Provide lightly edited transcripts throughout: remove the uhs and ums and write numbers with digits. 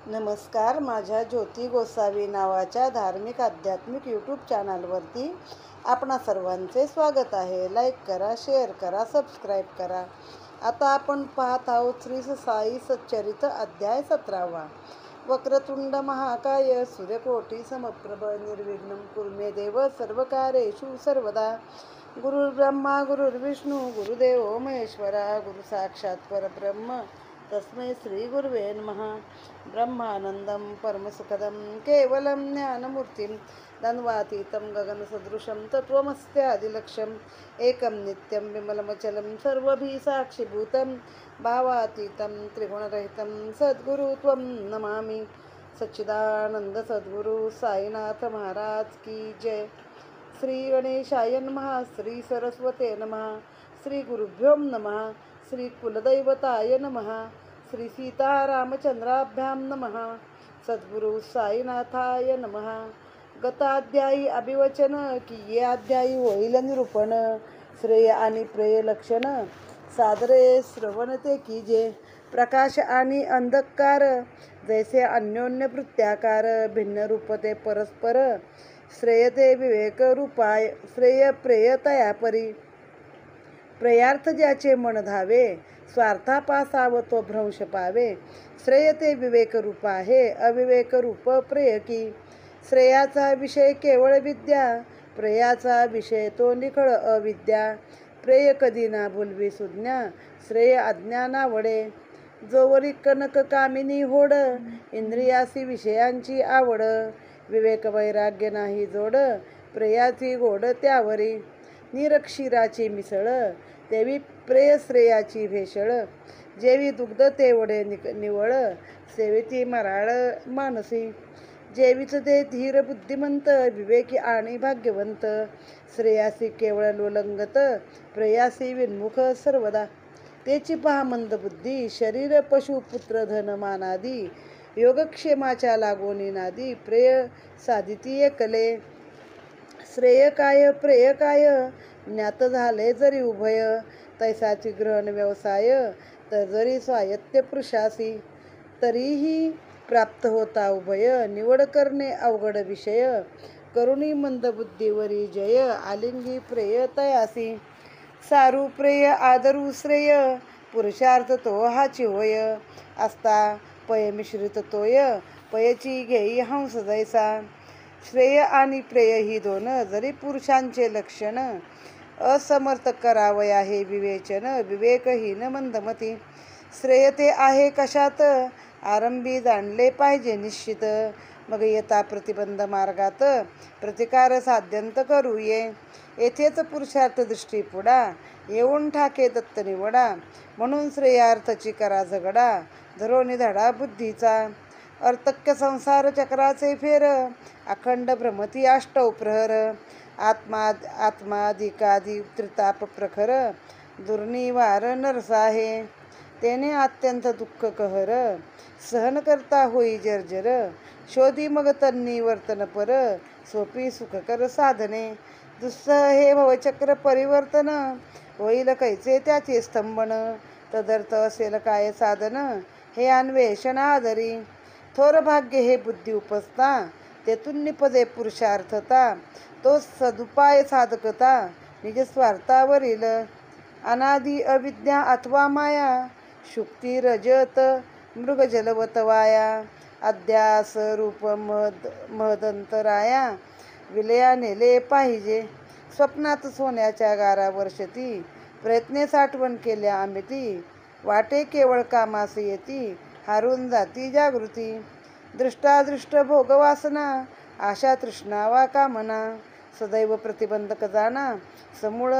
नमस्कार. माझ्या ज्योती गोसावी नावाच्या धार्मिक आध्यात्मिक यूट्यूब चॅनलवरती आपणा सर्वांचे स्वागत आहे. लाईक करा, शेअर करा, सबस्क्राईब करा. आता आपण पाहत आहोत श्री साई सच्चरित अध्याय 17वा. वक्रतुंड महाकाय सूर्यकोटी समप्रभ निर्विघ्नं कुरु मे देव सर्वकार्येषु सर्वदा. गुरुर्ब्रह्मा गुरुर्विष्णू गुरुदेव महेश्वरा. गुरु साक्षात परब्रह्म तस्मै श्री गुरुवे नमः. ब्रह्मानंदं परमसुखदं केवलं ज्ञानमूर्तिं द्वन्द्वातीतं गगनसदृशं तत्त्वमस्यादिलक्ष्यम् एकं नित्यं विमलमचलं सर्वभिः साक्षीभूतं भावातीतं त्रिगुणरहितं सद्गुरु त्वं नमामि. सच्चिदानंद सद्गुरु साईनाथ महाराज की जय. श्री गणेशाय नमः. श्री सरस्वते नमः. श्री गुरुभ्यो नमः. श्री कुलदैवताय नमः. श्री सीतारामचंद्राभ्यां नमः. सद्गुरु साईनाथाय नमः. गताध्यायी अभिवचन की ये अध्यायी होईल निरूपण. श्रेय आणि प्रेय लक्षण सादरे श्रवणते कीजे. प्रकाश आणि अंधकार जैसे अन्योन्य वृत्त्याकार भिन्न रूपते परस्पर. श्रेय ते विवेक रूपाय श्रेय प्रेय तया परी. प्रेयार्थ ज्याचे मन धावे स्वार्थापासाव तो भ्रंश पावे. श्रेय ते विवेक रूप आहे अविवेक रूप प्रेय की. श्रेयाचा विषय केवळ विद्या प्रेयाचा विषय तो निखळ अविद्या. प्रेय कधी ना भुलवी सुज्ञा श्रेय अज्ञानावडे. जोवरी कनक कामिनी होड इंद्रियासी विषयांची आवड. विवेक वैराग्य नाही जोड प्रेयाची गोड त्यावरी. निरक्षीराची मिसळ देवी प्रेय श्रेयाची भेसळ. जेवी दुग्ध तेवढे निवळ सेवेती मराळ मानसी. जेवीच ते धीर बुद्धिमंत विवेकी आणि भाग्यवंत. श्रेयासी केवळ लोलंगत प्रेयासी विन्मुख सर्वदा. तेची पहा मंद बुद्धी शरीर पशु पुत्र धन मानादी. योगक्षेमाच्या लागोनी नादी प्रेय साधिती एकले. श्रेय काय प्रेय काय ज्ञात झाले जरी उभय. तैसाची ग्रहण व्यवसाय तर जरी स्वायत्त पुरुषासी. तरीही प्राप्त होता उभय निवड करणे अवघड विषय. करुणी मंद बुद्धीवरी जय आलिंगी प्रेय तयासी. सारू प्रेय आदरू श्रेय पुरुषार्थ तो हाची होय. असता पय मिश्रित तोय पयची घेई हंस जैसा. श्रेय आणि प्रेय ही दोन जरी पुरुषांचे लक्षण. असमर्थ करावया हे विवेचन विवेकहीन मंदमती. श्रेय ते आहे कशात आरंभी जाणले पाहिजे निश्चित. मग येता प्रतिबंध मार्गात प्रतिकार साध्यंत करू ये. येथेच पुरुषार्थ दृष्टी पुढा येऊन ठाके दत्त निवडा. म्हणून श्रेयार्थची करा झगडा धरोनी धडा बुद्धीचा. अर्थक्य संसार चक्राचे फेर अखंड भ्रमती अष्टौ प्रहर. आत्माधिकाधी त्रिताप प्रखर दुर्निवार नरसाहे. तेने अत्यंत दुःख कहर सहन करता होई जर्जर. शोधी मग तन्नी वर्तन पर सोपी सुखकर साधने. दुस्सह हे भवचक्र परिवर्तन होईल कैचे त्याचे स्तंभन. तदर्थ असेल काय साधन हे अन्वेषण आदरी. थोर भाग्य हे बुद्धी उपसता तेथून निपजे पुरुषार्थता. तो सदुपाय साधकता निज स्वार्थावरील. अनादि अविद्या अथवा माया शुक्ती रजत मृग जलवत वाया. अध्यास रूप महदंतराया विलया नेले पाहिजे. स्वप्नात सोन्याच्या गारा वर्षती प्रयत्ने साठवण केल्या आमिती. वाटे केवळ कामास येती हारून जाती जागृती. दृष्टादृष्ट भोगवासना आशा तृष्णा वा कामना. सदैव प्रतिबंधक जाणा समूळ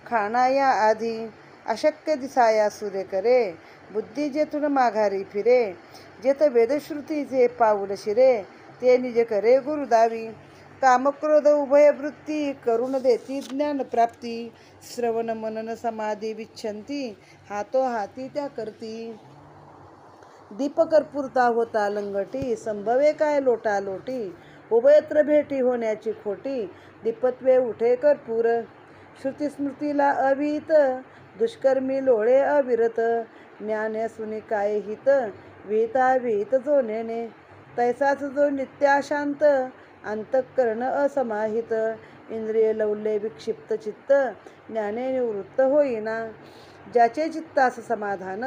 खाणा या आधी. अशक्य दिसाया सूर्य करे बुद्धी जेथून माघारी फिरे. जेथ वेदश्रुती जे पाऊल शिरे ते निज करे गुरुदावी. कामक्रोध उभय वृत्ती करून देती ज्ञानप्राप्ती. श्रवण मनन समाधी विच्छंती हातो हाती त्या करती. दीपकर्पूरता होता लंगटी संभवे काय लोटा लोटी. उभयत्र भेटी होण्याची खोटी दीपत्वे उठे कर्पूर. श्रुतीस्मृतीला अविहित दुष्कर्मी लोळे अविरत. ज्ञान सुनी काय हित विहिता विहित जो नेणे, तैसाच जो नित्याशांत, अंतःकरण असमाहित, इंद्रिय लवले विक्षिप्त चित्त, ज्ञाने निवृत्त होईना. ज्याचे चित्तास समाधान,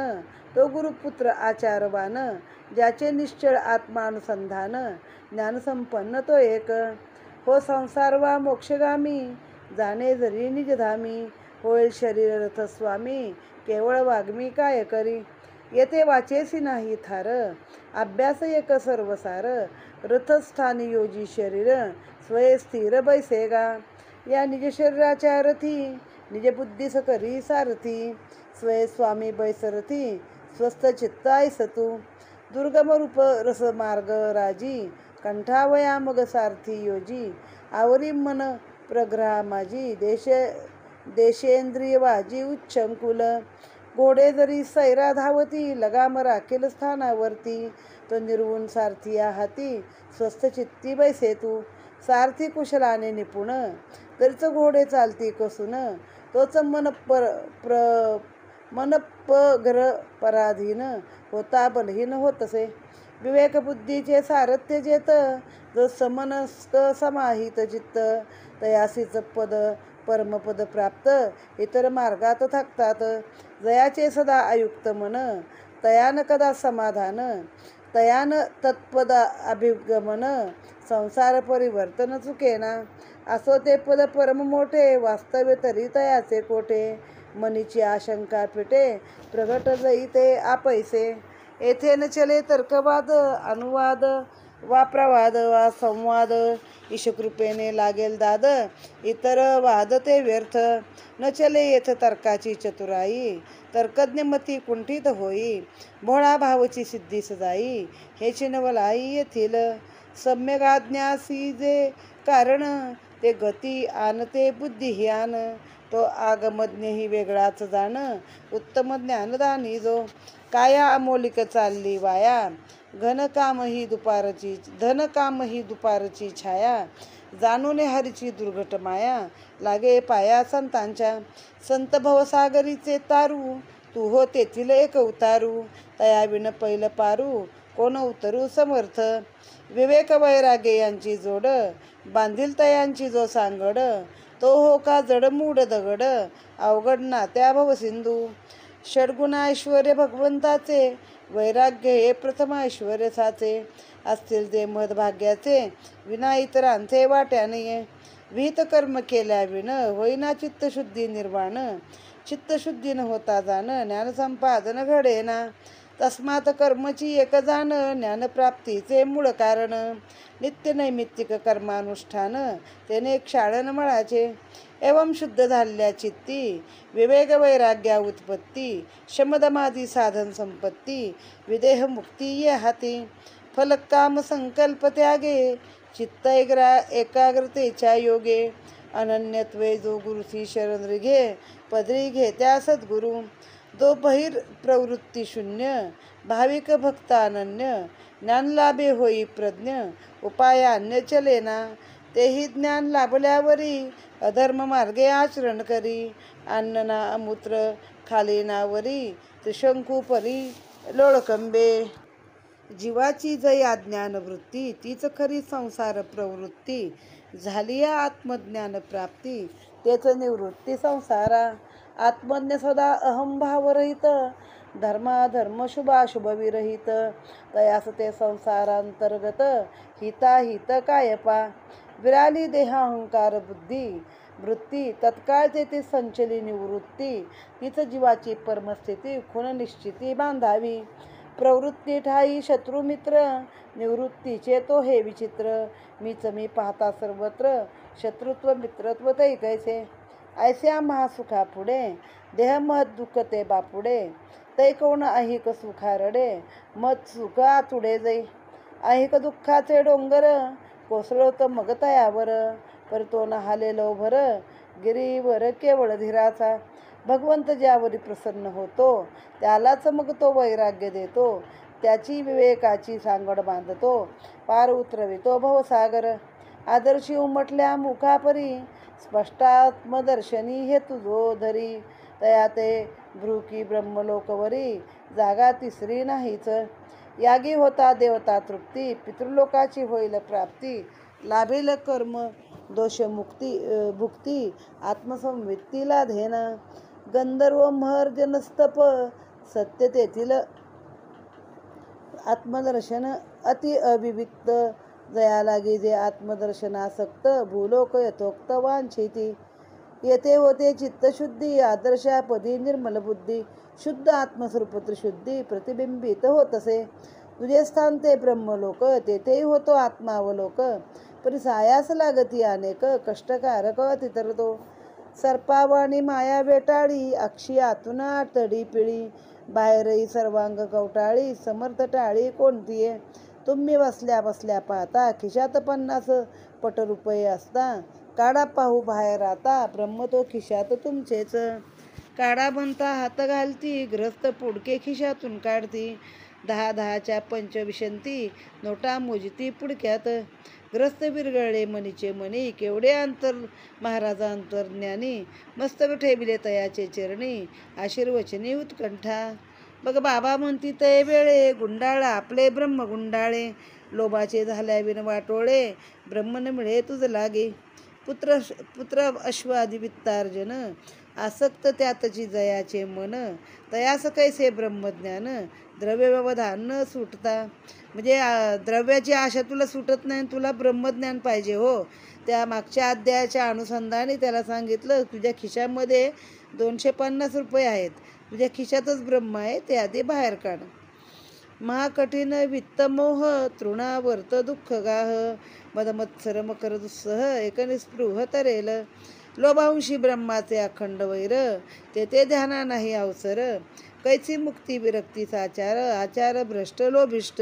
तो गुरुपुत्र आचारवान, ज्याचे निश्चळ आत्मानुसंधान, ज्ञानसंपन्न तो एक. हो संसार वा मोक्षगामी, जाणे जरी निजधामी, होईल शरीर रथस्वामी, केवळ वाग्मी काय करी. येथे वाचेसी नाही थार, अभ्यास एक सर्वसार, रथस्थानी योजी शरीर, स्वये स्थिर बैसेगा. या निज शरीराच्या रथी, निज बुद्धीस करी सारथी, स्वये स्वामी बैसरथी, स्वस्थ चित्त ऐसतू. दुर्गम रूप रस मार्ग राजी, कंठावया मग सारथी योजी, आवरी मन प्रग्रहा माझी, देशेंद्रिय वाजी उच्चंकुल. घोडे जरी सैरा धावती, लगाम राखेल स्थानावरती, तो निर्वुण सारथी हाती, स्वस्थ चित्ती बैसे तू. सारथी कुशलाने निपुण, तरीच घोडे चालती कसून, तोच मनपग्र पराधीन, होता बलहीन होतसे. विवेक बुद्धीचे सारथ्य जेत, जो समनस्क समाहित चित्त, तयासीच पद परमपद प्राप्त, इतर मार्गात थकतात. जयाचे सदा आयुक्त मन, तयान कदा समाधान, तयान तत्पद अभिगमन, संसार परिवर्तन चुकेना. असो ते पद परम मोठे, वास्तव्य तरी तयाचे कोठे, मनीची आशंका पेटे, प्रगट जई ते आपैसे. येथे न चले तर्कवाद, अनुवाद वा प्रवाद वा संवाद, ईशकृपेने लागेल दाद, इतर वाद ते व्यर्थ. न चले येथ तर्काची चतुराई, तर्कज्ञ मती कुंठित होई, भोळा भावची सिद्धी सजाई, हे चिनवलाई येथील. सम्यगाज्ञासी जे कारण, ते गती आणते बुद्धी आन, तो आगमज्ञ वेगळाच जाण, उत्तम ज्ञानदानी जो. काया अमोलिक चालली वाया, धन काम ही दुपारची छाया, जाणून हरीची दुर्घट माया, लागे पाया संतांच्या. संत भवसागरीचे तारू, तू हो तेथील एक उतारू, तयाविन पैल पारू, कोण उतरू समर्थ. विवेक वैराग्य यांची जोड, बांधील तयांची जो सांगड, तो हो का जड मूड दगड, अवघड नात्या भवसिंधू. षड्गुण ऐश्वर्य भगवंताचे, वैराग्य हे प्रथम ऐश्वर्य साचे, असतील ते महद्भाग्याचे, विना इतरांचे वाट्याने. विहित कर्म केल्याविन, होईना चित्तशुद्धी निर्वाण, चित्तशुद्धी न होता जाण, ज्ञानसंपादन घडेना. तस्मात कर्मची एक जाण, ज्ञानप्राप्तीचे मूळ कारण. नित्य नैमित्तिक कर्मानुष्ठान, तेने क्षाळन मळाचे. एवं शुद्ध झालेल्या चित्ती, विवेक वैराग्या उत्पत्ती, शमदमादी साधन संपत्ती, विदेह मुक्ती ये हाती. फल काम संकल्प त्यागे, चित्त एकाग्रतेच्या योगे, अनन्यत्वे जो गुरुसी शरण घे, पदरी घेत्या सद्गुरु. जो बहिर प्रवृत्ती शून्य, भाविक भक्त अनन्य, ज्ञान लाभे होई प्रज्ञ, उपायान्य चलेना. तेही ज्ञान लाभल्यावरी, अधर्म मार्गे आचरण करी, अन्न ना अमूत्र खाली नावरी, त्रिशंकू परी लोळकंबे. जीवाची जय अज्ञान वृत्ती, तीच खरी संसार प्रवृत्ती, झाली या आत्मज्ञान प्राप्ती, तेच निवृत्ती संसारा. आत्मज्ञ सदा अहंभावरहित, धर्माधर्म शुभाशुभ विरहित, तयास ते संसारांतर्गत, हिताहित कायपा. विराली देहाहंकार बुद्धी वृत्ती, तत्काळ तेथे संचली निवृत्ती, तीच जीवाची परमस्थिती, खुण निश्चिती बांधावी. प्रवृत्ती ठाई शत्रुमित्र, निवृत्तीचे तो हे विचित्र, मीच मी पाहता सर्वत्र, शत्रुत्व मित्रत्व तै कैसे. ऐस्या महासुखा पुढे, देह महत दुःख ते बापुडे, तै कोण ऐहिक सुखारडे, मत सुख आतुडे जै. ऐहिक दुःखाचे डोंगर, कोसळत मग तयावर, परतो न हालेलो भर, गिरीवर केवळ धीराचा. भगवंत ज्यावरी प्रसन्न होतो, त्यालाच मग तो वैराग्य देतो, त्याची विवेकाची सांगड बांधतो, पार उतरवितो भवसागर. आदर्शी उमटल्या मुखापरी, स्पष्टात्मदर्शनी हे तुझो धरी, तया ते भ्रुकी ब्रह्मलोकवरी, जागा तिसरी नाहीच. यागी होता देवता तृप्ती, पितृलोकाची होईल प्राप्ती, लाभेल कर्म दोषमुक्ती भुक्ती, आत्मसंवित्तीला धेना, गंधर्व महर जनस्तप, सत्य तेथील आत्मदर्शन अति अविविक्त, जया लागे जे आत्मदर्शनासक्त, भूलोक यथोक्त वांछिती, येथे होते चित्तशुद्धी, आदर्शापदी निर्मल बुद्धी, शुद्ध आत्मस्वरूप त्रिशुद्धी, प्रतिबिंबित होतसे, तुझे स्थान ते ब्रह्मलोक, तेथेही होतो आत्मावलोक, परिसायास लागती अनेक, कष्टकारक तितरतो, सर्पावाणी माया वेटाळी, अक्षी आतुना तडी पिळी, बाहेरही सर्वांग कवटाळी, समर्थ टाळी कोणतीये, तुम्ही बसल्या बसल्या पाहता, खिशात 50 पट रुपये असता, काढा पाहू बाहेर आता, ब्रह्म तो खिशात तुमचेच, काढा म्हणता हात घालती, ग्रस्त पुडके खिशातून काढती, 10-10च्या पंचविशंती, नोटा मोजती पुडक्यात, ग्रस्त विरगळले मनीचे मनी, केवढे अंतर महाराजा अंतर्ज्ञानी, मस्तक ठेविले तयाचे चरणी, आशीर्वचनी उत्कंठा, बघ बाबा म्हणती तय वेळे, गुंडाळा आपले ब्रह्म गुंडाळे, लोभाचे झाल्या विन वाटोळे, ब्रह्म न मिळे तुझ लागे, पुत्र अश्वादी वित्तार्जन, आसक्त त्यातची जयाचे मन, तयास कैसे ब्रह्मज्ञान, द्रव्य व्यवधान न सुटता, म्हणजे द्रव्याची आशा तुला सुटत नाही, तुला ब्रह्मज्ञान पाहिजे हो. त्या मागच्या अध्यायाच्या अनुषंगाने त्याला सांगितलं, तुझ्या खिशामध्ये 250 रुपये आहेत, तुझ्या खिशातच ब्रह्म आहे, ते आधी बाहेर काढ. महाकठीण वित्तमोह, तृणावर्त दुःख गाह, मदमत्सर मकर दुस्सह, एकनिस्पृह तरेल, लोभांशी ब्रह्माचे अखंड वैर, तेथे ध्याना नाही अवसर, कैची मुक्ती विरक्ती साचार, आचार भ्रष्ट लोभिष्ट,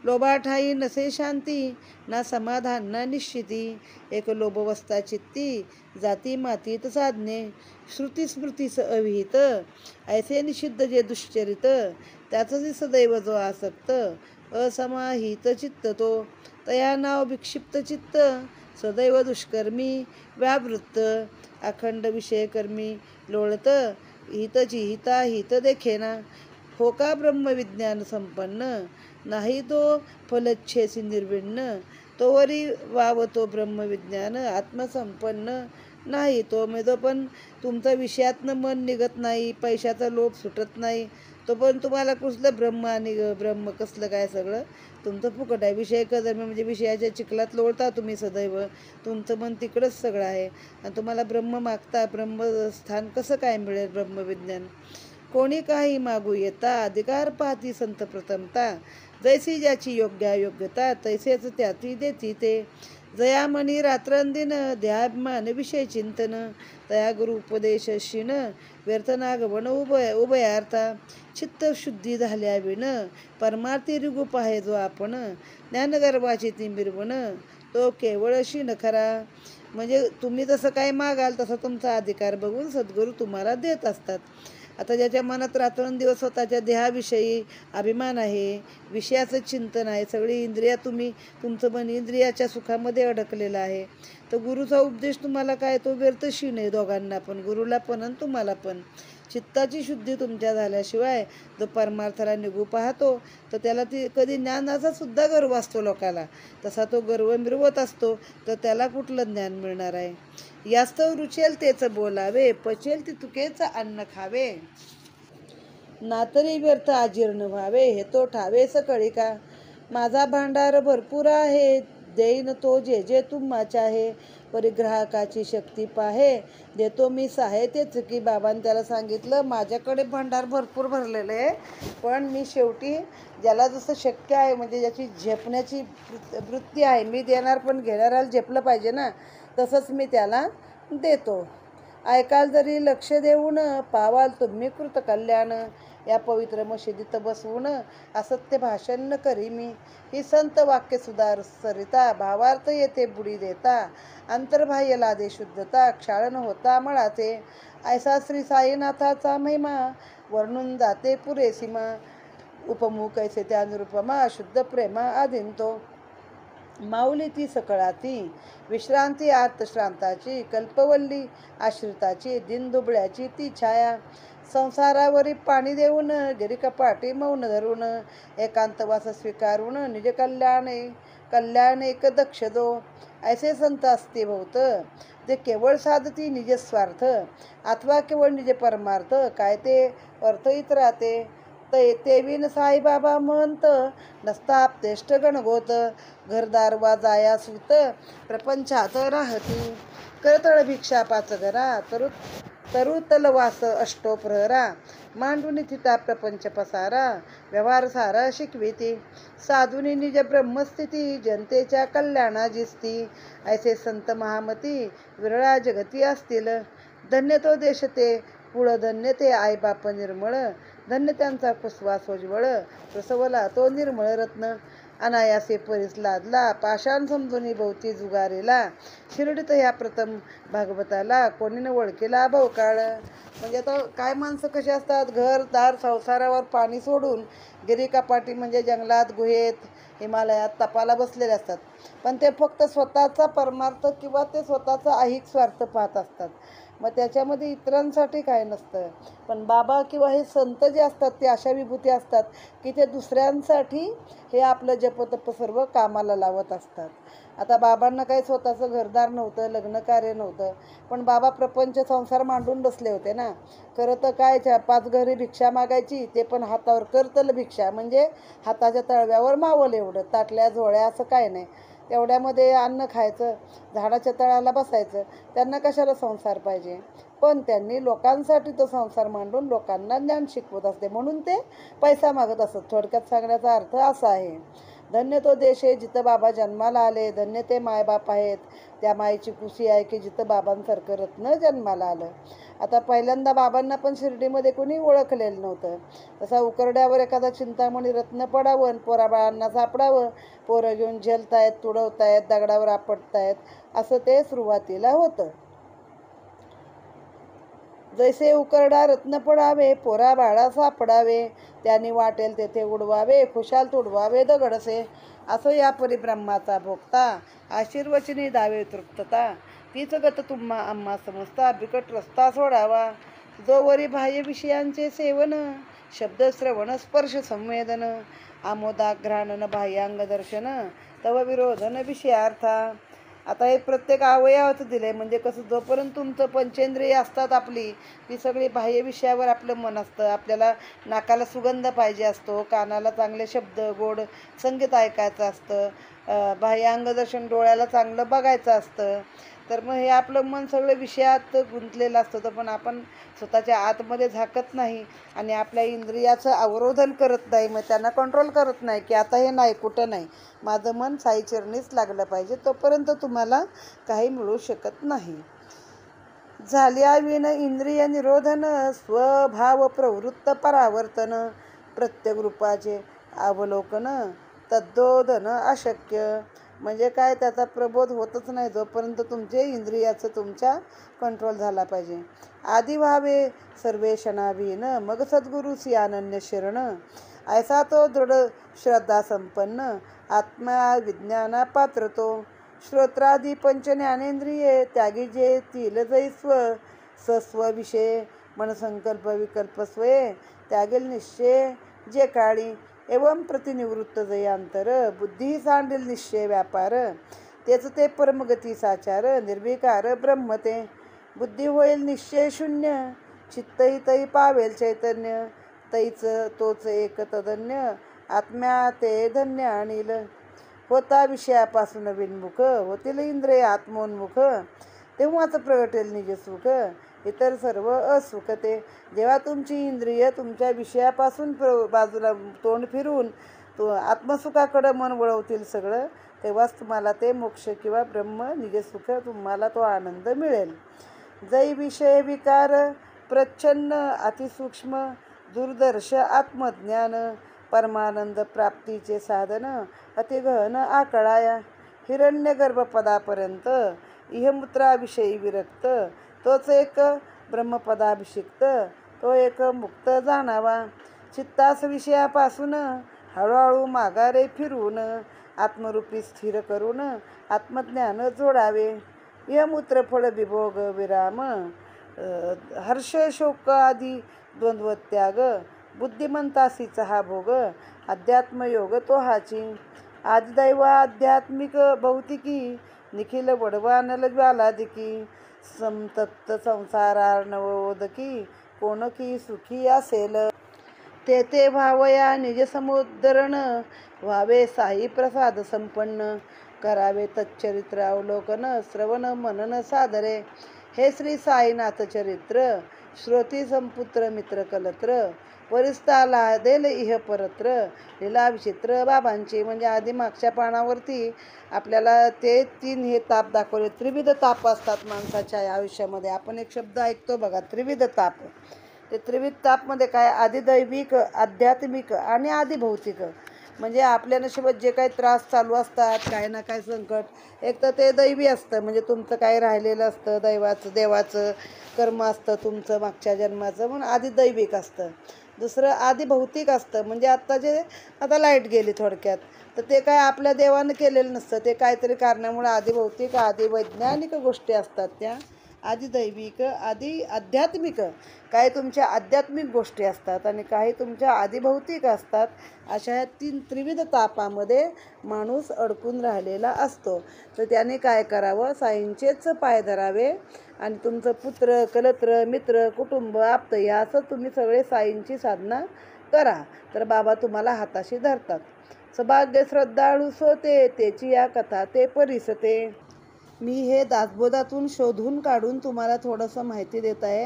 लोभाठाई नसे शांती, ना समाधान ना निश्चिती, एक लोभवस्था चित्ती, जाती मातीत साधने, श्रुती स्मृतीस अविहित, ऐसे निषिद्ध जे दुश्चरित, त्याचंही सदैव जो आसक्त, असमाहित चित्त तो, तया नाव विक्षिप्त चित्त, सदैव दुष्कर्मी व्यावृत्त, अखंड विषयकर्मी लोळत, हितची हिता हित देखेना, हो का ब्रह्मविज्ञान संपन्न, नाही तो फलच्छेसी निर्विण्ण, तोवरी वावतो ब्रह्मविज्ञान आत्मसंपन्न, नाही तो म्हणजे पण तुमचं विषयातनं मन निघत नाही, पैशाचा लोभ सुटत नाही, तो पण तुम्हाला कुठलं ब्रह्म आणि ब्रह्म कसलं काय, सगळं तुमचं फुकट आहे. विषय कदर्म म्हणजे विषयाच्या चिखलात लोळता तुम्ही सदैव, तुमचं मन तिकडंच सगळं आहे, आणि तुम्हाला ब्रह्म मागता, ब्रह्मस्थान कसं काय मिळेल ब्रह्मविज्ञान. कोणी काही मागू येता, अधिकार पाहती संत प्रथमता, जैसी ज्याची योग्यता, तैसेच त्याती देती ते, जयामणी रात्रंदिन, ध्याभिमान विषय चिंतन, तया गुरु उपदेश शिन, व्यर्थनागवण उभयार्था, चित्त शुद्धी झाल्या विण, परमार्थी रिगुप आहे जो आपण, ज्ञानगर्भाची ती मिरवण, तो केवळ शिन खरा. म्हणजे तुम्ही जसं काय मागाल तसा तुमचा अधिकार बघून सद्गुरू तुम्हाला देत असतात. आता ज्याच्या मनात रात्रंदिवस स्वतःच्या देहाविषयी अभिमान आहे, विषयाचं चिंतन आहे, सगळी इंद्रिया तुमचं मन इंद्रियाच्या सुखामध्ये अडकलेलं आहे, तर गुरुचा उपदेश तुम्हाला काय, तो व्यर्थ शीण आहे दोघांना पण, गुरुला पण आणि तुम्हाला पण. चित्ताची शुद्धी तुमच्या झाल्याशिवाय जो परमार्थाला निघू पाहतो, तर त्याला ती कधी ज्ञानाचा सुद्धा गर्व असतो लोकाला, तसा तो गर्व मिरवत असतो, तर त्याला कुठलं ज्ञान मिळणार आहे. यास्तव रुचेल तेच बोलावे, पचेल ती तुकेचं अन्न खावे, नातरी व्यर्थ अजीर्ण व्हावे, हे तो ठावे सकळी का. माझा भांडार भरपूर आहे, देईन तो जे जे तुम्हाच्या आहे, परिग्राहकाची शक्ती पाहे, देतो मी सहाय तेच की. बाबांनी त्याला सांगितलं, माझ्याकडे भांडार भरपूर भरलेलं आहे, पण मी शेवटी ज्याला जसं शक्य आहे, म्हणजे ज्याची झेपण्याची वृत्ती आहे, मी देणार पण घेणाऱ्याला झेपलं पाहिजे ना, तसंच मी त्याला देतो. ऐकाल जरी लक्ष देऊन, पावाल तुम्ही कृत कल्याण, या पवित्र मशिदीत बसवून असत्य भाषण न करी मी. ही संत वाक्य सुधार सरिता, भावार्थ येथे बुडी देता, अंतर्बाह्य लादे शुद्धता, क्षाळन होता मळाचे, ऐसा श्री साईनाथाचा महिमा, वर्णून जाते पुरे सीमा, उपमू कैसे त्या निरुपमा, शुद्ध प्रेमा आदिंतो, माऊली ती सकळाती, विश्रांती आर्तश्रांताची, कल्पवल्ली आश्रिताची, दिनदुबळ्याची ती छाया, संसारावरी पाणी देऊन गिरी कपाटी मौन धरून एकांतवास स्वीकारून निज कल्याण एक दक्ष दो ऐसे संत असते बहुत जे केवळ साधती निज स्वार्थ अथवा केवळ निज परमार्थ काय ते अर्थ हित राहते ते विन साईबाबा म्हणत नसता आपतेष्ट गणगोत घरदार वा जाया सुत प्रपंचात राहती करतळ भिक्षा पाच घरा तरुतल वास अष्टो प्रहरा मांडून थिता प्रपंच पसारा व्यवहार सारा शिकविती साधुनी निज ब्रह्मस्थिती जनतेच्या कल्याणा जिस्ती ऐसे संत महामती विरळा जगती असतील धन्य तो देश ते कुळ धन्य ते आईबाप निर्मळ धन्य त्यांचा कुसवा सोज्वळ प्रसवला तो निर्मळ रत्न अनायासे परीस लादला पाषाण समजून भोवती जुगारेला शिर्डीत ह्या प्रथम भागवताला कोणीनं ओळखीला भवकाळ. म्हणजे आता काय माणसं कशी असतात, घर दार संसारावर पाणी सोडून गिरी कपाटी म्हणजे जंगलात गुहेत हिमालयात तपाला बसलेले असतात. पण ते फक्त स्वतःचा परमार्थ किंवा ते स्वतःचा ऐहिक स्वार्थ पाहत असतात. मग त्याच्यामध्ये इतरांसाठी काय नसतं. पण बाबा किंवा हे संत जे असतात ते अशा विभूती असतात की ते दुसऱ्यांसाठी हे आपलं जपतप सर्व कामाला लावत असतात. आता बाबांना काही स्वतःचं घरदार नव्हतं, लग्नकार्य नव्हतं, पण बाबा प्रपंच संसार मांडून बसले होते ना. खरं तर काय 4-5 घरी भिक्षा मागायची, ते पण हातावर करतल भिक्षा, म्हणजे हाताच्या तळव्यावर मावल एवढं, ताटल्या झोळ्या असं काय नाही. तेवढ्यामध्ये अन्न खायचं, झाडाच्या तळाला बसायचं. त्यांना कशाला संसार पाहिजे. पण त्यांनी लोकांसाठी तो संसार मांडून लोकांना ज्ञान शिकवत असते, म्हणून ते पैसा मागत असत. थोडक्यात सांगण्याचा अर्थ असा आहे. धन्य तो देश आहे जिथं बाबा जन्माला आले, धन्य ते मायबाप आहेत त्या मायेची कुशी आहे की जिथं बाबांसारखं रत्न जन्माला आलं. आता पहिल्यांदा बाबांना पण शिर्डीमध्ये कोणी ओळखलेलं नव्हतं. तसा उकरड्यावर एखादा चिंतामणी रत्न पडावं आणि पोराबाळांना सापडावं. पोरं घेऊन झेलतायत, तुडवतायत, दगडावर आपटतायत, असं ते सुरुवातीला होतं. जैसे उकरडा रत्न पडावे, पोरा बाळा सापडावे, त्यांनी वाटेल तेथे उडवावे, खुशाल तुडवावे दगडसे. असं या परिब्रह्माचा भोगता आशीर्वचनी दावे तृप्तता. तीच गत तुम्हा आम्हा समजता, बिकट रस्ता सोडावा. जो वरी बाह्य विषयांचे सेवन, शब्द श्रवण स्पर्श संवेदन, आमोदाघ्राणन बाह्यांग दर्शन, तव विरोधन विषयार्था. आता हे प्रत्येक अवयवाचं दिले, म्हणजे कसं जोपर्यंत तुमचं पंचेंद्रिय असतात आपली, ती सगळी बाह्य विषयावर आपलं मन असतं. आपल्याला नाकाला सुगंध पाहिजे असतो, कानाला चांगले शब्द गोड संगीत ऐकायचं असतं, बाह्य अंगदर्शन डोळ्याला चांगलं बघायचं असतं. तर मग हे आपलं मन सगळं विषयात गुंतलेलं असतं. पण आपण स्वतःच्या आतमध्ये झाकत नाही आणि आपल्या इंद्रियाचं अवरोधन करत नाही, मग त्यांना कंट्रोल करत नाही की आता हे नाही, कुठं नाही, माझं मन साईचरणीच लागलं पाहिजे. तोपर्यंत तुम्हाला काही मिळू शकत नाही. झाल्या विन इंद्रिय निरोधन, स्वभाव प्रवृत्त परावर्तन, प्रत्येक रूपाचे अवलोकन, तद्बोधन अशक्य. म्हणजे काय, त्याचा प्रबोध होतच नाही जोपर्यंत तुमचे इंद्रियाचं तुमच्या कंट्रोल झाला पाहिजे. आधी व्हावे सर्वेशनाभीन, मग सद्गुरूसी अनन्य शरण. ऐसा तो दृढ श्रद्धा संपन्न, आत्मा विज्ञाना पात्र तो. श्रोत्रादी पंच ज्ञानेंद्रिये त्यागी जे तील जैस्व, सस्व विषय मनसंकल्प विकल्प स्वये, त्यागेल निश्चय जे काळी. एवं प्रतिनिवृत्त जयांतर, बुद्धी सांडील निश्चय व्यापार. तेच ते परमगती साचार, निर्विकार ब्रह्म ते. बुद्धी होईल निश्चय शून्य, चित्तही तई पावेल चैतन्य. तैच तोच एक तदन्य, आत्म्या ते धन्य आणील. होता विषयापासून विन्मुख, होतील इंद्रिय आत्मोन्मुख. तेव्हाच प्रगटेल निज सुख, इतर सर्व असुख ते. जेव्हा तुमची इंद्रिय तुमच्या विषयापासून बाजूला तोंड फिरून आत्मसुखाकडं मन वळवतील सगळं, तेव्हाच तुम्हाला ते मोक्ष किंवा ब्रह्म निजसुख, तुम्हाला तो आनंद मिळेल. जै विषय विकार प्रच्छन्न अतिसूक्ष्म, दुर्दर्श आत्मज्ञान. परमानंद प्राप्तीचे साधन, अतिगहन आकळाया. हिरण्यगर्भपदापर्यंत इहमूत्राविषयी विरक्त, तोच एक ब्रह्मपदाभिषिक्त, तो एक मुक्त जाणावा. चित्तास विषयापासून हळूहळू माघारे फिरून, आत्मरूपी स्थिर करून आत्मज्ञान जोडावे. इहमूत्र फळ विभोग विराम, हर्ष शोक आदी द्वंद्वत्याग बुद्धिमंतासीचा हा भोग अध्यात्मयोग तो हाची आदिदैव आध्यात्मिक भौतिकी निखिल वडवानल ज्वालादिकी संतप्त संसारार्णवोदकी कोणकी सुखी असेल ते व्हावया निज समुद्धरण व्हावे साई प्रसाद संपन्न करावे तच्चरित्र अवलोकन श्रवण मनन सादरे हे श्री साईनाथ चरित्र श्रोती संपुत्र मित्र कलत्र वरिष्ठा लादेल इह परत्र लीला विचित्र बाबांची. म्हणजे आधी मागच्या पानावरती आपल्याला ते 3 हे ताप दाखवले. त्रिविध ताप असतात माणसाच्या आयुष्यामध्ये. आपण एक शब्द ऐकतो बघा, त्रिविध ताप. ते त्रिविध तापमध्ये काय, आदिदैविक, आध्यात्मिक आणि आदिभौतिक. म्हणजे आपल्या नशिबात जे काही त्रास चालू असतात, काही ना काही संकट, एक तर ते दैवी असतं, म्हणजे तुमचं काही राहिलेलं असतं, देवाचं कर्म असतं तुमचं मागच्या जन्माचं, म्हणून आदिदैविक असतं. दुसरं आदिभौतिक असतं, म्हणजे आता लाईट गेली थोडक्यात, तर ते काय आपल्या देवानं केलेलं नसतं, ते काहीतरी कारणामुळे आदिभौतिक आदिवैज्ञानिक गोष्टी असतात त्या. आदिदैविक, आध्यात्मिक, काही तुमच्या आध्यात्मिक गोष्टी असतात आणि काही तुमच्या आदिभौतिक असतात. अशा ह्या 3 त्रिविध तापामध्ये माणूस अडकून राहिलेला असतो. तर त्याने काय करावं, साईंचेच पाय धरावे आणि तुमचं पुत्र कलत्र मित्र कुटुंब आप्त असं तुम्ही सगळे साईंची साधना करा, तर बाबा तुम्हाला हाताशी धरतात. सभाग्य श्रद्धाळू सोते त्याची या कथा ते परिसते. मी हे दासबोधातून शोधून काढून तुम्हाला थोडंसं माहिती देत आहे.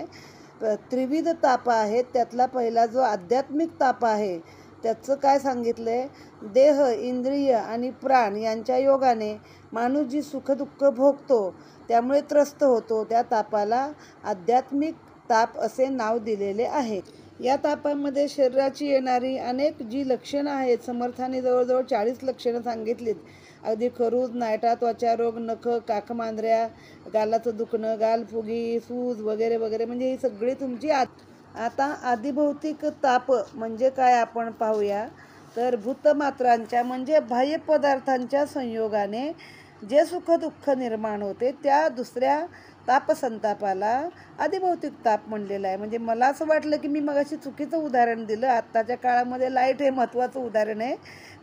त्रिविध ताप आहेत, त्यातला पहिला जो आध्यात्मिक ताप आहे त्याचं काय सांगितलं आहे, देह इंद्रिय आणि प्राण यांच्या योगाने माणूस जी सुखदुःख भोगतो त्यामुळे त्रस्त होतो, त्या तापाला आध्यात्मिक ताप असे नाव दिलेले आहे. या तापामध्ये शरीराची येणारी अनेक जी लक्षणं आहेत, समर्थाने जवळजवळ 40 लक्षणं सांगितलीत. अगदी खरूज, नायटा, त्वचारोग, नख, काखमांजऱ्या, गालाचं दुखणं, गालफुगी, सूज वगैरे वगैरे, म्हणजे ही सगळी तुमची. आता आदिभौतिक ताप म्हणजे काय आपण पाहूया. तर भूतमात्रांच्या म्हणजे बाह्य पदार्थांच्या संयोगाने जे सुखदुःख निर्माण होते त्या दुसऱ्या तापसंतापाला आदिभौतिक ताप म्हणलेला आहे. म्हणजे मला असं वाटलं की मी मगाशी चुकीचं उदाहरण दिलं. आत्ताच्या काळामध्ये लाईट हे महत्त्वाचं उदाहरण आहे,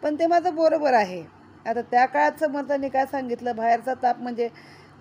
पण ते माझं बरोबर आहे. आता त्या काळात समर्थांनी काय सांगितलं, बाहेरचा ताप म्हणजे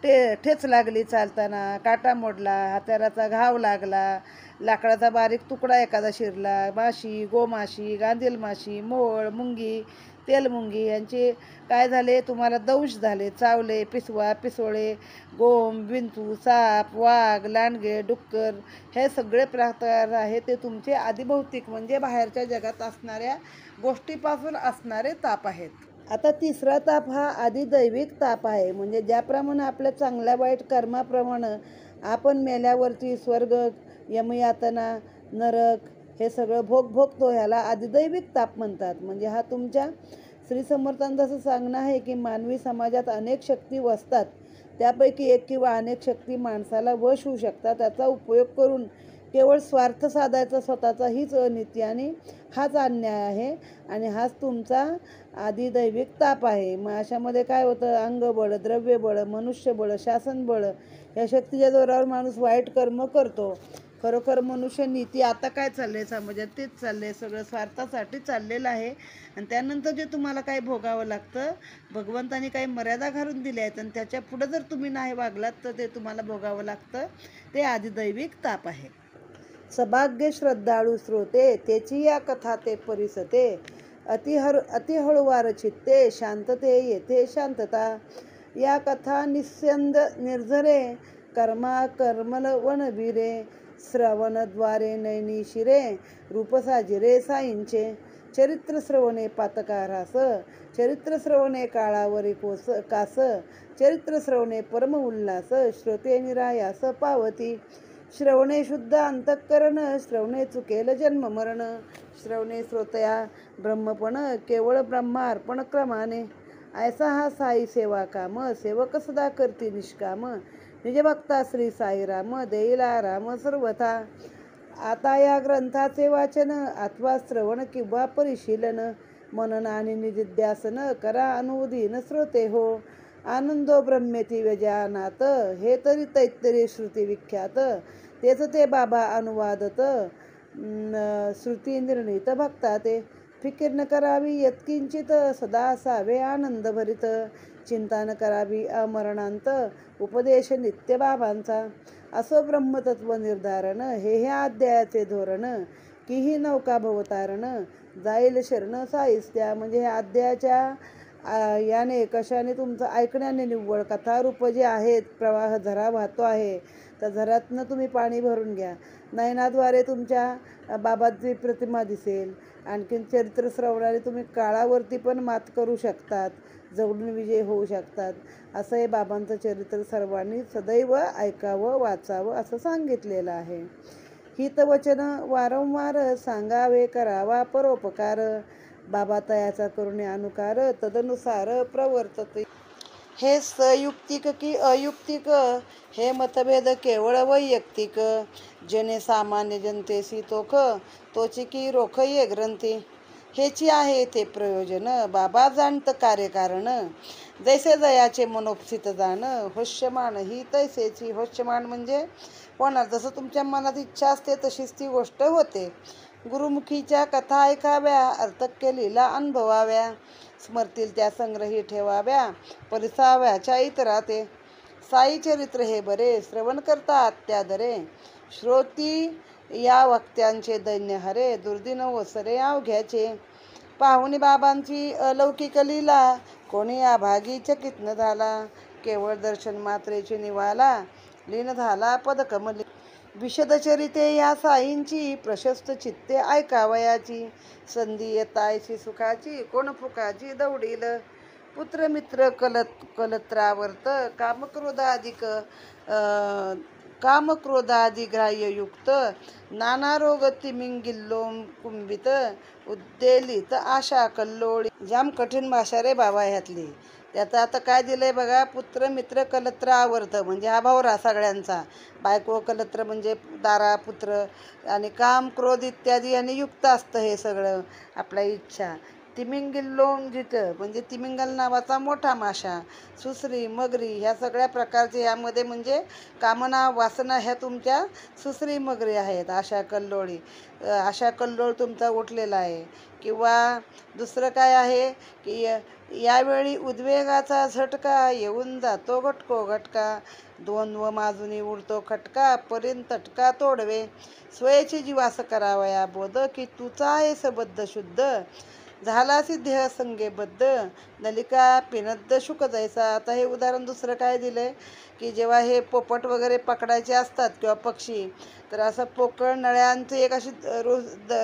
ठेच लागली चालताना, काटा मोडला, हाताराचा घाव लागला, लाकडाचा बारीक तुकडा एखादा शिरला, माशी, गोमाशी, गांधील माशी, मोळ, मुंगी, तेलमुंगी यांचे काय झाले, तुम्हाला दंश झाले, चावले, पिसोळे, गोम, विंचू, साप, वाघ, लांडगे, डुक्कर, हे सगळे प्रकार आहे ते तुमचे आदिभौतिक म्हणजे बाहेरच्या जगात असणाऱ्या गोष्टीपासून असणारे ताप आहेत. आता तिसरा ताप हा आदिदैविक ताप आहे. म्हणजे ज्याप्रमाणे आपल्या चांगल्या वाईट कर्माप्रमाणे आपण मेल्यावरती स्वर्ग, यमयातना, नरक हे सगळं भोगतो, ह्याला आदिदैविक ताप म्हणतात. म्हणजे हा तुमच्या श्री समर्थांचं असं सांगणं आहे की मानवी समाजात अनेक शक्ती वसतात, त्यापैकी एक किंवा अनेक शक्ती माणसाला वश होऊ शकतात. त्याचा उपयोग करून केवळ स्वार्थ साधायचा स्वतःचा हीच अनिती आणि हाच अन्याय आहे आणि हाच तुमचा आदिदैविक ताप आहे. मग अशामध्ये काय होतं, अंगबळ, द्रव्यबळ, मनुष्यबळ, शासनबळ या शक्तीच्या जोरावर माणूस वाईट कर्म करतो. खरोखर मनुष्य नीती आता काय चाललं आहे समाजात, तेच चाललं आहे, सगळं स्वार्थासाठी चाललेलं आहे. आणि त्यानंतर जे तुम्हाला काही भोगावं लागतं, भगवंतानी काही मर्यादा घालून दिल्या आहेत आणि त्याच्या पुढं जर तुम्ही नाही वागलात तर ते तुम्हाला भोगावं लागतं. ते आदिदैविक ताप आहे. सभाग्य श्रद्धाळू श्रोते त्याची या कथा ते परिसते. अति हळुवार चित्ते शांतते येथे शांतता. या कथा निस्यंद निर्झरे कर्मल वनविरे श्रवणद्वारे नैनी शिरे रूपसाजिरे साईंचे. चरित्र श्रवणे पातकारास चरित्र श्रवणे काळावरी कास चरित्र श्रवणे परम उल्हास श्रोते निरायास पावती. श्रवणे शुद्ध अंतःकरण श्रवणे चुकेल जन्म मरण श्रवणे श्रोतया ब्रह्मपण केवळ ब्रह्मार्पण क्रमाने. ऐसा हा साई सेवा काम सेवक सदा करती निष्काम निज भक्ता श्री साईराम देईला राम सर्वथा. आता या ग्रंथाचे वाचन अथवा श्रवण किंवा परिशीलन मनन आणि निजिध्यासन करा अनुदीन श्रोते हो. आनंदो ब्रह्मेती व्यजानात हे तरी तैत्तरी श्रुती विख्यात तेच ते बाबा अनुवादत श्रुती निर्णित भक्ता ते फिकीर न करावी यत्किंचित सदा असावे आनंद भरित चिंता न करावी अमरणांत उपदेश नित्य बाबांचा असो ब्रह्मतत्व निर्धारण हे ह्या अध्यायाचे धोरण की ही नौका भवतारण जाईल शरण साईस्त्या. म्हणजे ह्या अध्यायाच्या याने कशाने तुमचं ऐकण्याने निव्वळ कथारूप जे आहेत प्रवाह झरा वाहतो आहे तर झऱ्यातनं तुम्ही पाणी भरून घ्या. नयनाद्वारे तुमच्या बाबाची प्रतिमा दिसेल. आणखीन चरित्र श्रवणाने तुम्ही काळावरती पण मात करू शकतात, जगून विजय होऊ शकतात. असं हे बाबांचं चरित्र सर्वांनी सदैव ऐकावं वाचावं असं सांगितलेलं आहे. हितवचन वारंवार सांगावे करावा परोपकार बाबा तयाचा करुणे अनुकार तदनुसार प्रवर्तते. हे संयुक्तिक की अयुक्तिक हे मतभेद केवळ वैयक्तिक जने सामान्य जनतेसी तोची की रोख ये ग्रंथी हेची आहे ते प्रयोजन बाबा जाणत कार्यकारण जैसे दयाचे मनोपसित जाण होष्यमान ही तैसेची. होष्यमान म्हणजे होणार जसं तुमच्या मनात इच्छा असते तशीच ती गोष्ट होते. गुरुमुखीच्या कथा ऐकाव्या अर्थक्य लीला अनुभवाव्या स्मरतील त्या संग्रही ठेवाव्या परिसाव्याच्या इतरा ते. साई चरित्र हे बरे श्रवण करतात त्यादरे श्रोती या वक्त्यांचे दैन्य हरे दुर्दिन ओसरे अवघ्याचे. पाहुणी बाबांची अलौकिक लीला कोणी अभागी चकित न झाला केवळ दर्शन मात्रेचे निवाला लीन झाला पदकमली. विशदचरिते या साईंची प्रशस्त चित्ते ऐकावयाची संधी येतायची सुखाची कोण फुकाची दौडील. पुत्र मित्र कलत्रावर्त कामक्रोधादि ग्राह्ययुक्त नाना रोग तिमिंगिल्लोम कुंभित उद्देलित आशा कल्लोळी. जाम कठीण भाषा रे बाबा ह्यातली. त्याचं आता काय दिलंय बघा. पुत्र मित्र कलत्र आवर्त म्हणजे हा भावरा सगळ्यांचा. बायको कलत्र म्हणजे दारा पुत्र आणि काम क्रोध इत्यादी यांनी युक्त असतं हे सगळं आपल्या इच्छा. तिमिंगिल्लोम जिथं म्हणजे तिमिंगल नावाचा मोठा माशा सुसरी मगरी ह्या सगळ्या प्रकारचे यामध्ये म्हणजे कामना वासना ह्या तुमच्या सुसरी मगरी आहेत. आशा कल्लोळ तुमचा उठलेला आहे. किंवा दुसरं काय आहे की यावेळी उद्वेगाचा झटका येऊन जातो घटका द्वंद्व माजुनी उडतो खटका पर्यंत तटका तोडवे स्वयची जीवास करावया बोध की तुचा आहेस बद्ध शुद्ध झालासी देह संगेबद्ध नलिका पिनद्द शुक जैसा. आता हे उदाहरण दुसरं काय दिलंय की जेव्हा हे पोपट वगैरे पकडायचे असतात किंवा पक्षी तर असं पोकळ नळ्यांची एक अशी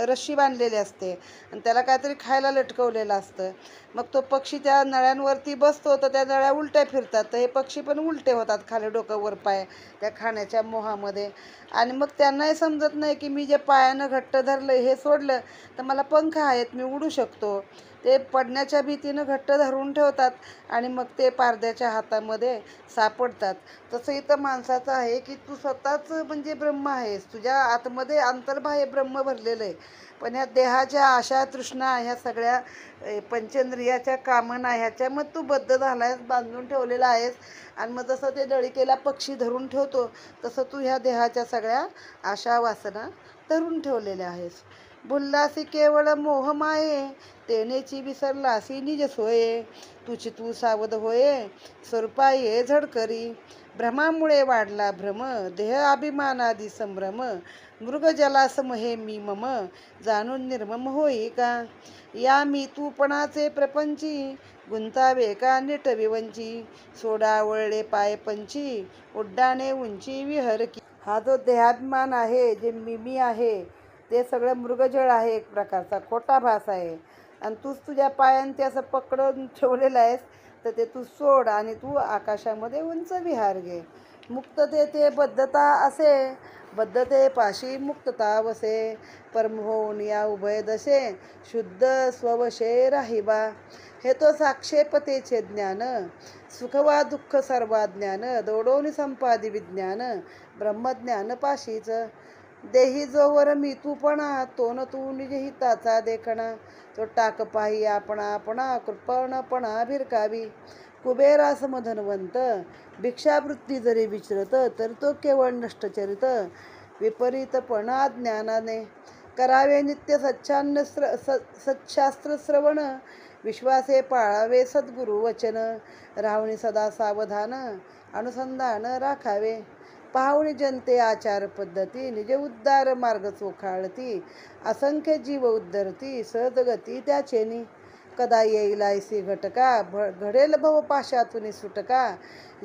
रश्शी बांधलेली असते आणि त्याला काहीतरी खायला लटकवलेलं असतं. मग तो पक्षी त्या नळ्यांवरती बसतो तर त्या नळ्या उलट्या फिरतात तर हे पक्षी पण उलटे होतात खाली डोकं वर पाय त्या खाण्याच्या मोहामध्ये. आणि मग त्यांनाही समजत नाही की मी जे पायानं घट्ट धरलं हे सोडलं तर मला पंख आहेत मी उडू शकतो. ते पडण्याच्या भीतीनं घट्ट धरून ठेवतात आणि मग ते पारध्याच्या हातामध्ये सापडतात. तसं इथं माणसाचं आहे की तू स्वतःच म्हणजे ब्रह्म आहेस. तुझ्या आतमध्ये अंतर्बाह्य ब्रह्म भरलेलं आहे. पण ह्या देहाच्या आशा तृष्णा ह्या सगळ्या पंचेंद्रियाच्या कामना ह्याच्या मग तू बद्ध झाला आहेस बांधून ठेवलेला आहेस. आणि मग जसं ते दळिकेला पक्षी धरून ठेवतो तसं तू ह्या देहाच्या सगळ्या आशा वासना धरून ठेवलेल्या आहेस. भुललासी केवळ मोहमाये तेनेची विसरलासी निज सोये तुची तू सावध होये स्वरूपा ये झडकरी. भ्रमामुळे वाढला भ्रम देह अभिमानादी संभ्रम मृगजलासम हे मी मम जाणून निर्मम होई का. या मी तूपणाचे प्रपंची गुंतावे का नीट विवंची सोडा वळले पाय पंची उड्डाणे उंची विहर की. हा जो देहाभिमान आहे जे मी आहे ते सगळं मृगजळ आहे एक प्रकारचा खोटा भास आहे. आणि तूच तुझ्या पायाने ते असं पकडून ठेवलेलं आहेस तर ते तू सोड आणि तू आकाशामध्ये उंच विहार घे. मुक्तते ते बद्धता असे बद्धते पाशी मुक्तता वसे परम होऊन या उभय दशे शुद्ध स्ववशे राहिबा. हे तो साक्षेपतेचे ज्ञान सुख वा दुःख सर्वा ज्ञान दौडवून संपादी विज्ञान ब्रह्मज्ञान पाशीच. देही जोवर मी तूपणा तो न तू निज हिताचा देखणा तो टाक पाही आपणा कृपणपणा भिरकावी. कुबेरासम धनवंत भिक्षावृत्ती जरी विचरत तर तो केवळ नष्टचरित विपरीतपणा ज्ञानाने करावे नित्य सच्छास्त्र श्रवण, विश्वासे पाळावे सद्गुरु वचन, राहुणी सदा सावधान, अनुसंधान राखावे. पाहुणी जनते आचार पद्धती, निज उद्धार मार्ग चोखाळती, असंख्य जीव उद्धरती, सहजगती त्याचेनी. कदा येईल ऐसी घटका, घडेल भवपाशातून सुटका,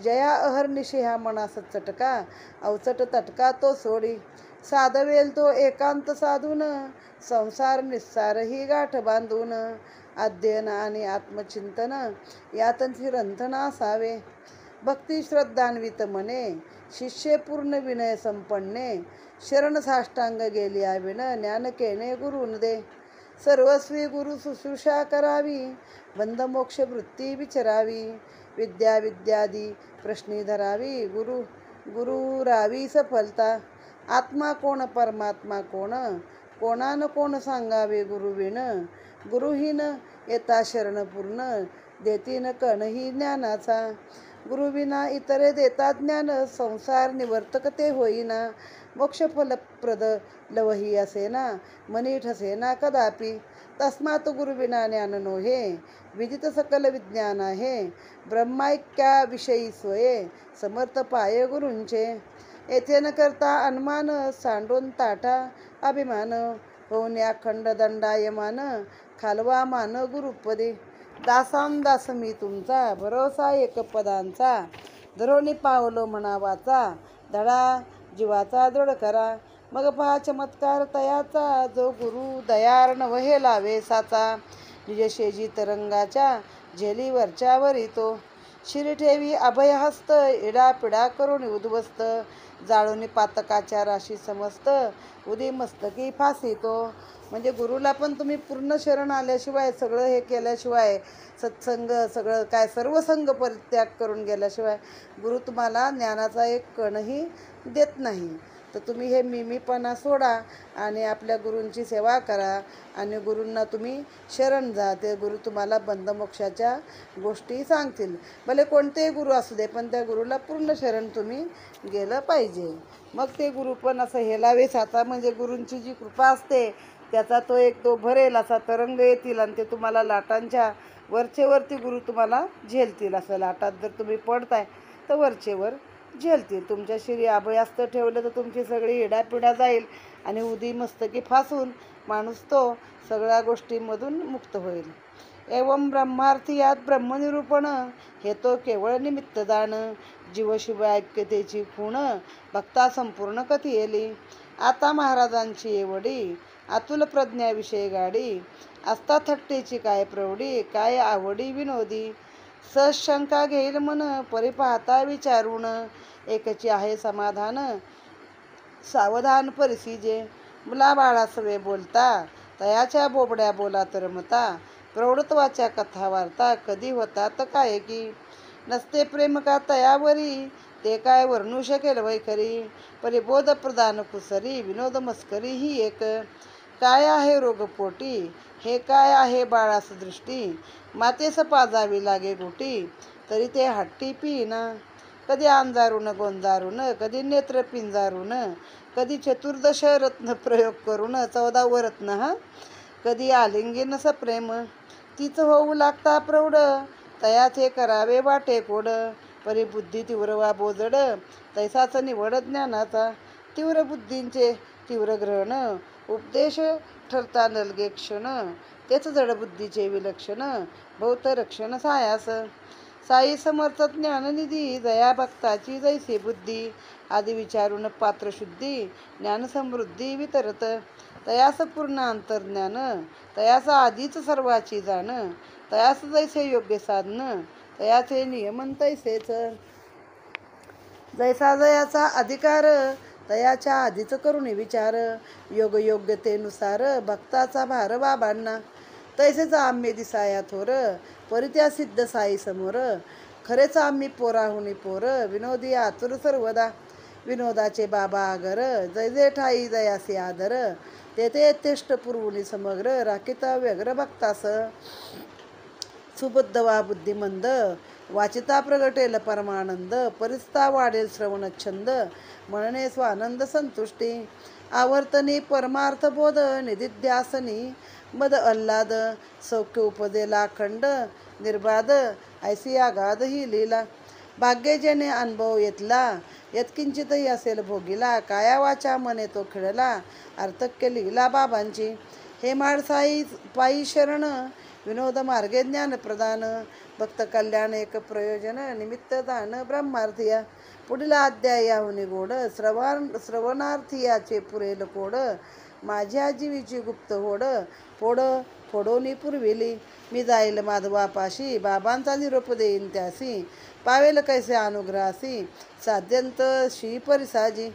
जया अहर्निशी ह्या मनास चटका, अवचट तटका तो सोडी. साधवेल तो एकांत साधून, संसार निस्सार ही गाठ बांधून, अध्ययन आणि आत्मचिंतन यातंची रंथन असावे. भक्ती श्रद्धान्वित मने, शिष्य पूर्ण विनय संपन्ने, शरण साष्टांग गेली आविण, ज्ञान केणे गुरुन दे. सर्वस्वी गुरु शुश्रूषा करावी, बंधमोक्ष वृत्ती विचरावी, विद्या विद्यादी प्रश्नी धरावी, गुरुरावी सफलता. आत्मा कोण परमात्मा कोण, कोणान कोण सांगावे गुरुविण, गुरुहीन येता शरण पूर्ण, देतीन कणही ज्ञानाचा. गुरुविना इतरे देतात ज्ञान, संसार निवर्तक ते होईना, मोक्ष फलप्रद लवही असेना, मनी ठसेना कदापि. तस्मात गुरुविना ज्ञान नोहे, विदित सकल विज्ञान आहे, ब्रह्माइक्याविषयी सोये, समर्थ पाय गुरूंचे. येथे न करता अनुमान, सांडून ताटा अभिमान, होऊन अखंड दंडायमान, खालवा मान गुरुपदे. दासां दास मी तुमचा, भरोसा एक पदांचा, धरोणी पावलो म्हणावाचा, धडा जीवाचा दृढ करा. मग पहा चमत्कार तयाचा, जो गुरु दयार्ण वहे लावे साचा, निजशेजी तरंगाच्या झेलीवरच्या वरी तो. शिरी ठेवी अभयहस्त, इडापिडा करून उद्ध्वस्त, जाळून पातकाच्या राशी समस्त, उदी मस्तकी फासी तो. म्हणजे गुरुला पण तुम्ही पूर्ण शरण आल्याशिवाय, सगळं हे केल्याशिवाय, सत्संग सगळं काय सर्व संग परित्याग करून गेल्याशिवाय गुरु तुम्हाला ज्ञानाचा एक कणही देत नाही. तर तुम्ही हे मिमीपणा सोडा आणि आपल्या गुरूंची सेवा करा आणि गुरूंना तुम्ही शरण जा. ते गुरु तुम्हाला बंधमोक्षाच्या गोष्टी सांगतील. भले कोणतेही गुरु असू दे, पण त्या गुरुला पूर्ण शरण तुम्ही गेलं पाहिजे. मग ते गुरु पण असं हेलावे साचा, म्हणजे गुरूंची जी कृपा असते त्याचा तो एक तो भरेल असा तरंग येतील आणि ते तुम्हाला लाटांच्या वरचेवरती गुरु तुम्हाला झेलतील. असं लाटात जर तुम्ही पडताय तर वरचेवर झेलतील. तुमच्या शिरी अभयास्त ठेवलं तर तुमची सगळी इडापिडा जाईल आणि उदी मस्तकी फासून माणूस तो सगळ्या गोष्टींमधून मुक्त होईल. एवं ब्रह्मार्थी यात ब्रह्मनिरूपण, हे तो केवळ निमित्तदान, जीवशिव ऐक्यतेची खूण, भक्ता संपूर्ण कथी येली. आता महाराजांची एवढी अतुल प्रज्ञाविषयी गाडी, असता थट्टेची काय प्रौढी, काय आवडी विनोदी. सशंका घेईल मन, परी पाहता विचारून, एकची आहे समाधान, सावधान परिसीजे. मुलाबाळासवे बोलता, तयाच्या बोबड्या बोला तर मता, प्रौढत्वाच्या कथा वार्ता, कधी होतात काय की. नसते प्रेम का तयावरी, ते काय वर्णू शकेल वैखरी, परिबोध प्रदान कुसरी, विनोद मस्करी ही एक. काय आहे रोगपोटी, हे काय आहे बाळास दृष्टी, मातेस पाजावी लागे गोटी, तरी ते हट्टी पिना. कधी अंजारून गोंजारून, कधी नेत्र पिंजारून, कधी चतुर्दश रत्न प्रयोग करून, 14 रत्न कधी आलिंगन सप्रेम. तीच होऊ लागता प्रौढ, तयाचे करावे वाटे कोड, परी बुद्धी तीव्र वा बोजड, तैसाच निवड ज्ञानाचा. तीव्र बुद्धींचे तीव्र ग्रहण, उपदेश ठरता नलगे क्षण, तेच जडबुद्धीचे विलक्षण, भौत रक्षण सायास. साई समर्थ ज्ञाननिधी, जया भक्ताची जैसे बुद्धी, आदी विचारून पात्रशुद्धी, ज्ञानसमृद्धी वितरत. तयास पूर्ण अंतर्ज्ञान, तयास आधीच सर्वाची जाण, तयास जैसे योग्य साधन, तयाचे नियमन तैसेच. जैसा जयाचा अधिकार, तयाच्या आधीच करून विचार, योग योग्यतेनुसार भक्ताचा भार बाबांना. तैसेच आम्ही दिसाया थोर, परित्या सिद्ध साई समोर, खरेच आम्ही पोराहुनी पोर, विनोदी आतुर सर्वदा. विनोदाचे बाबा आगर, जय जय ठाई जयासी आदर, तेथे यथेष्ट पुरवुनी समग्र, राखिता व्यग्र भक्तास. सुबुद्ध वा बुद्धिमंद, वाचिता प्रगटेल परमानंद, परिस्ता वाढेल श्रवण छंद, म्हणणे स्वानंद संतुष्टी. आवर्तनी परमार्थबोध निधिध्यासनी मद अल्लाद सौख्य उपदेला खंड निर्बाध ऐसी आगाध ही लीला भाग्य जेणे अनुभव येतला यत्किंचितही असेल भोगीला काया वाचा मने तो खेळला अर्थक्य लिहिला बाबांची हे माळसाई पायी शरण विनोद मार्गे ज्ञान प्रदान भक्त कल्याण एक प्रयोजन निमित्त दान ब्रह्मार्थिया पुढील अध्याय याहुनी गोड श्रवणार्थीयाचे पुरेल कोड माझ्या जीवीची गुप्त होड फोडोनी पुरविली मी जाईल माधवापाशी बाबांचा निरोप देईन त्यासी पावेल कैसे अनुग्रहासी साध्यंत श्री परिसाजी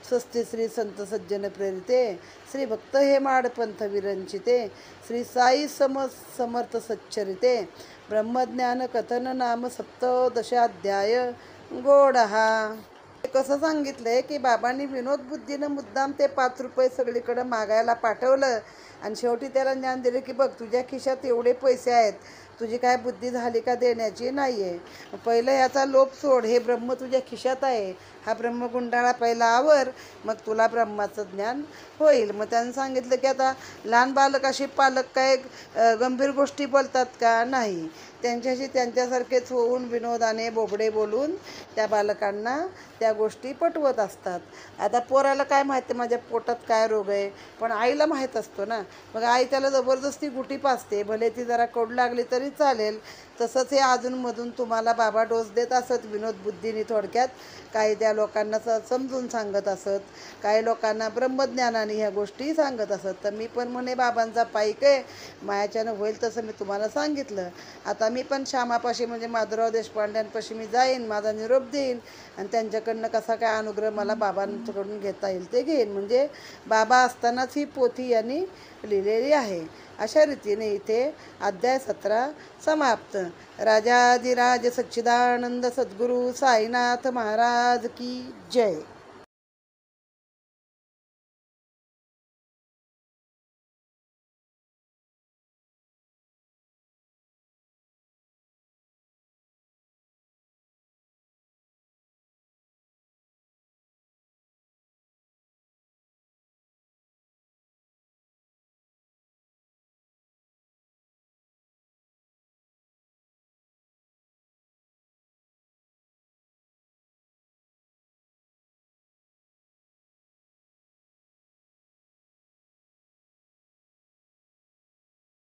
स्वस्ती श्री संत सज्जन प्रेरिते श्री भक्त हेमाड पंथ विरंचिते श्री साई समर्थ सच्चरिते ब्रह्मज्ञान कथन नाम सप्तदशाध्याय गोडहा कसं सांगितलंय की बाबांनी विनोद बुद्धीनं मुद्दाम ते 5 रुपये सगळीकडे मागायला पाठवलं आणि शेवटी त्याला ज्ञान दिलं की बघ तुझ्या खिशात एवढे पैसे आहेत तुझी काय बुद्धी झाली का देण्याची नाही आहे पहिलं याचा लोभ सोड हे ब्रह्म तुझ्या खिशात आहे हा ब्रह्मगुंडाळा पहिला आवर मग तुला ब्रह्माचं ज्ञान होईल मग त्यांनी सांगितलं की आता लहान बालकाशी पालक काय गंभीर गोष्टी बोलतात का नाही त्यांच्याशी त्यांच्यासारखेच होऊन विनोदाने बोबडे बोलून त्या बालकांना त्या गोष्टी पटवत असतात आता पोराला काय माहिती माझ्या पोटात काय रोग आहे पण आईला माहीत असतो ना मग आई त्याला जबरदस्ती गुटी पाजते भले ती जरा कडू लागली तरी चालेल तसंच हे अधूनमधून तुम्हाला बाबा डोस देत असत विनोद बुद्धीने थोडक्यात काही त्या लोकांना समजून सांगत असत काही लोकांना ब्रह्मज्ञानाने ह्या गोष्टी सांगत असत तर मी पण म्हणे बाबांचा पाईक आहे मायाच्यानं होईल तसं मी तुम्हाला सांगितलं आता मी पण श्यामापाशी म्हणजे माधवराव देशपांड्यांपाशी मी जाईन माझा निरोप देईन आणि त्यांच्याकडनं कसा काय अनुग्रह मला बाबांकडून घेता येईल ते घेईन म्हणजे बाबा असतानाच ही पोथी यांनी लिहिलेली आहे अशा रीतीने इथे अध्याय 17 समाप्त राजाधिराज सच्चिदानंद सद्गुरू साईनाथ महाराज की जय.